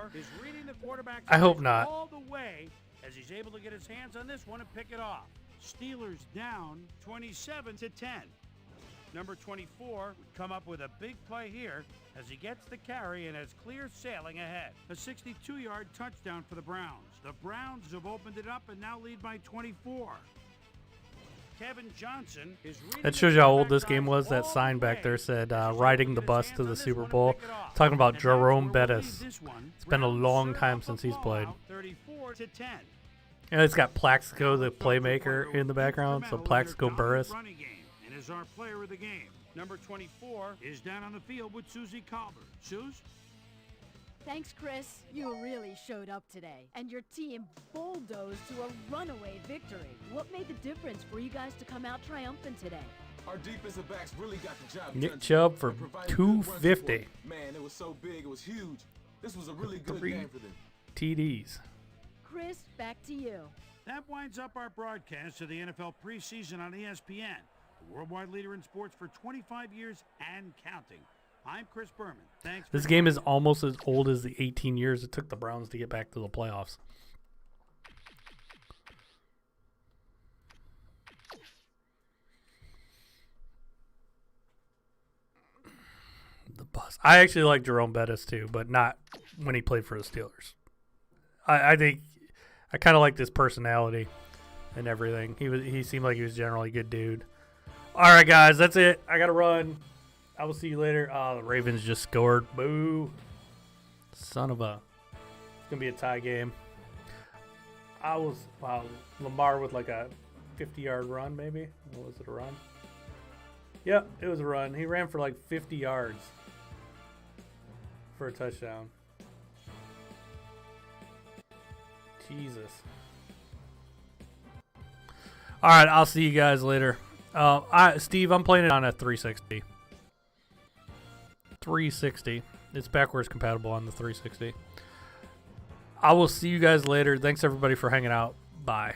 [SPEAKER 4] I hope not.
[SPEAKER 1] All the way as he's able to get his hands on this one and pick it off. Steelers down 27-10. Number 24 would come up with a big play here as he gets the carry and has clear sailing ahead. A 62-yard touchdown for the Browns. The Browns have opened it up and now lead by 24. Kevin Johnson is
[SPEAKER 4] that shows you how old this game was. That sign back there said riding the bus to the Super Bowl. Talking about Jerome Bettis. It's been a long time since he's played.
[SPEAKER 1] 34-10.
[SPEAKER 4] And it's got Plaxico, the playmaker, in the background. So Plaxico Burress.
[SPEAKER 1] And is our player of the game. Number 24 is down on the field with Susie Colbert. Suze?
[SPEAKER 5] Thanks, Chris. You really showed up today, and your team bulldozed to a runaway victory. What made the difference for you guys to come out triumphant today?
[SPEAKER 7] Our defensive backs really got the job done.
[SPEAKER 4] Nick Chubb for $250.
[SPEAKER 7] Man, it was so big, it was huge. This was a really good game for them.
[SPEAKER 4] TDs.
[SPEAKER 5] Chris, back to you.
[SPEAKER 1] That winds up our broadcast of the NFL preseason on ESPN, the worldwide leader in sports for 25 years and counting. I'm Chris Berman. Thanks.
[SPEAKER 4] This game is almost as old as the 18 years it took the Browns to get back to the playoffs. The bus. I actually like Jerome Bettis too, but not when he played for the Steelers. I think I kind of liked his personality and everything. He seemed like he was generally a good dude. All right, guys, that's it. I gotta run. I will see you later. The Ravens just scored. Boo. Son of a. It's going to be a tie game. Lamar with like a 50-yard run, maybe. What was it, a run? Yep, it was a run. He ran for like 50 yards for a touchdown. Jesus. All right, I'll see you guys later. Steve, I'm playing it on a 360. 360. It's backwards compatible on the 360. I will see you guys later. Thanks everybody for hanging out. Bye.